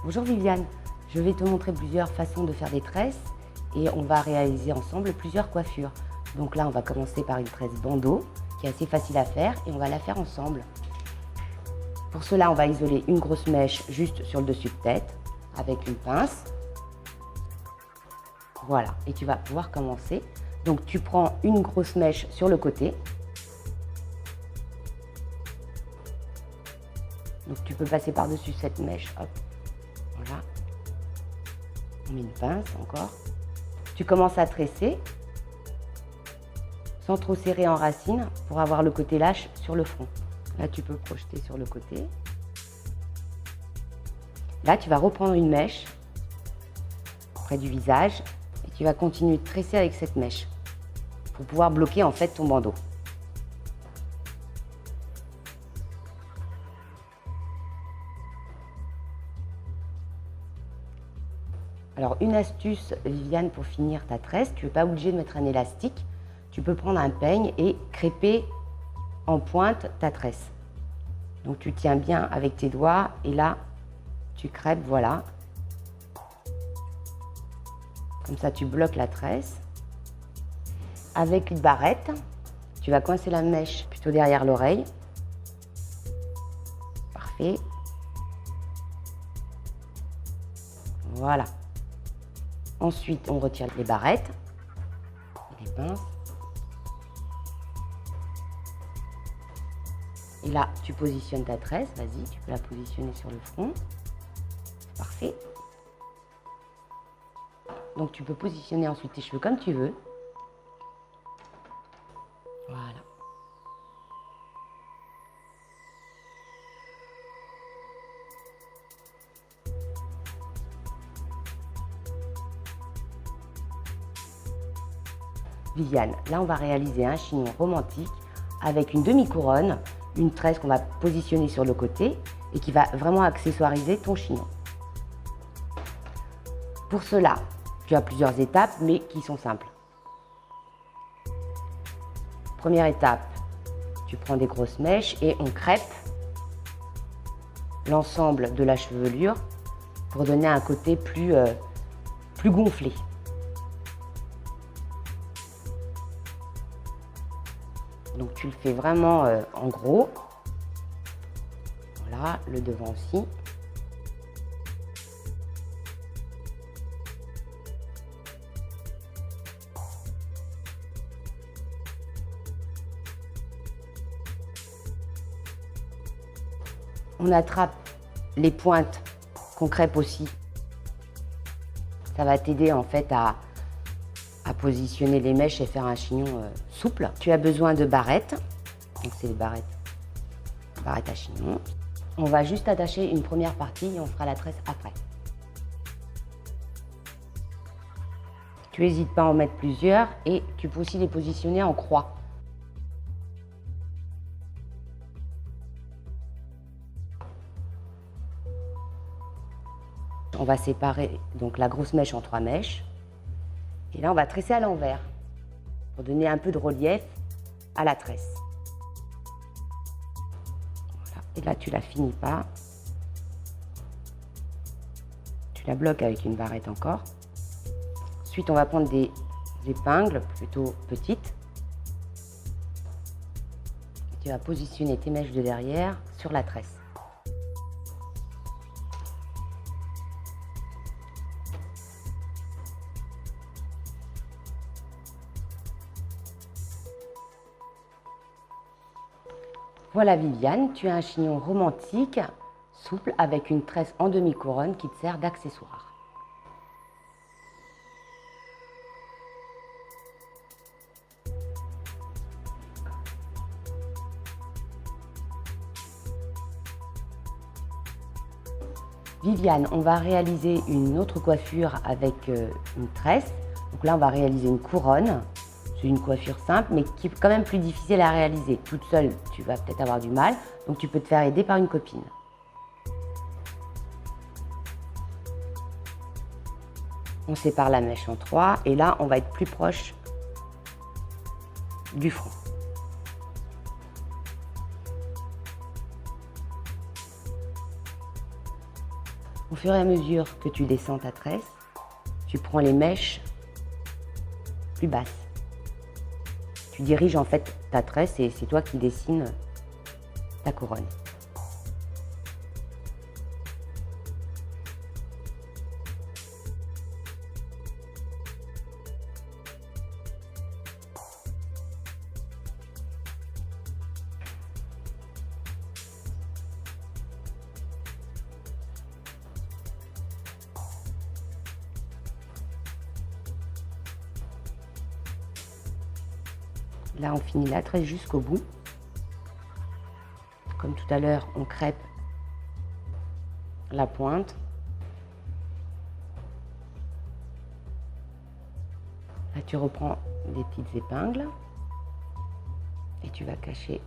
Bonjour Viviane, je vais te montrer plusieurs façons de faire des tresses et on va réaliser ensemble plusieurs coiffures. Donc là, on va commencer par une tresse bandeau qui est assez facile à faire et on va la faire ensemble. Pour cela, on va isoler une grosse mèche juste sur le dessus de tête avec une pince. Voilà, et tu vas pouvoir commencer. Donc tu prends une grosse mèche sur le côté. Donc tu peux passer par-dessus cette mèche, hop, voilà. On met une pince encore. Tu commences à tresser sans trop serrer en racine pour avoir le côté lâche sur le front. Là, tu peux projeter sur le côté. Là, tu vas reprendre une mèche près du visage et tu vas continuer de tresser avec cette mèche pour pouvoir bloquer en fait ton bandeau. Alors une astuce, Viviane, pour finir ta tresse, tu n'es pas obligé de mettre un élastique. Tu peux prendre un peigne et crêper en pointe ta tresse. Donc tu tiens bien avec tes doigts et là, tu crêpes, voilà. Comme ça, tu bloques la tresse. Avec une barrette, tu vas coincer la mèche plutôt derrière l'oreille. Parfait. Voilà. Ensuite, on retire les barrettes, les pinces. Et là, tu positionnes ta tresse. Vas-y, tu peux la positionner sur le front. C'est parfait. Donc, tu peux positionner ensuite tes cheveux comme tu veux. Voilà. Viviane, là on va réaliser un chignon romantique avec une demi-couronne, une tresse qu'on va positionner sur le côté et qui va vraiment accessoiriser ton chignon. Pour cela, tu as plusieurs étapes mais qui sont simples. Première étape, tu prends des grosses mèches et on crêpe l'ensemble de la chevelure pour donner un côté plus gonflé. Donc tu le fais vraiment en gros. Voilà, le devant aussi. On attrape les pointes qu'on crêpe aussi. Ça va t'aider en fait à positionner les mèches et faire un chignon souple. Tu as besoin de barrettes. Donc c'est les barrettes à chignon. On va juste attacher une première partie et on fera la tresse après. Tu n'hésites pas à en mettre plusieurs et tu peux aussi les positionner en croix. On va séparer donc la grosse mèche en 3 mèches. Et là, on va tresser à l'envers pour donner un peu de relief à la tresse. Voilà. Et là, tu la finis pas. Tu la bloques avec une barrette encore. Ensuite, on va prendre des épingles plutôt petites. Tu vas positionner tes mèches de derrière sur la tresse. Voilà Viviane, tu as un chignon romantique, souple, avec une tresse en demi-couronne qui te sert d'accessoire. Viviane, on va réaliser une autre coiffure avec une tresse. Donc là, on va réaliser une couronne. C'est une coiffure simple, mais qui est quand même plus difficile à réaliser. Toute seule, tu vas peut-être avoir du mal, donc tu peux te faire aider par une copine. On sépare la mèche en 3 et là, on va être plus proche du front. Au fur et à mesure que tu descends ta tresse, tu prends les mèches plus basses. Tu diriges en fait ta tresse et c'est toi qui dessines ta couronne. Là, on finit la tresse jusqu'au bout. Comme tout à l'heure, on crêpe la pointe. Là, tu reprends des petites épingles et tu vas cacher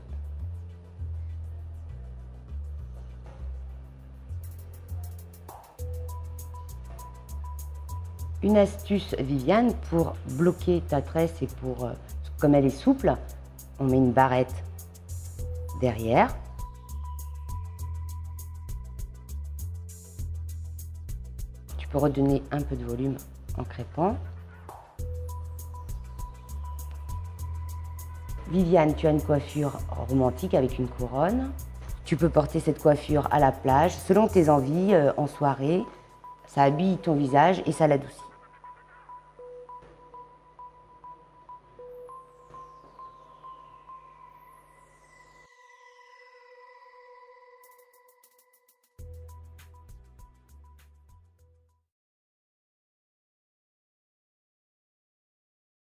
une astuce Viviane pour bloquer ta tresse et pour, comme elle est souple, on met une barrette derrière. Tu peux redonner un peu de volume en crêpant. Viviane, tu as une coiffure romantique avec une couronne. Tu peux porter cette coiffure à la plage, selon tes envies, en soirée. Ça habille ton visage et ça l'adoucit.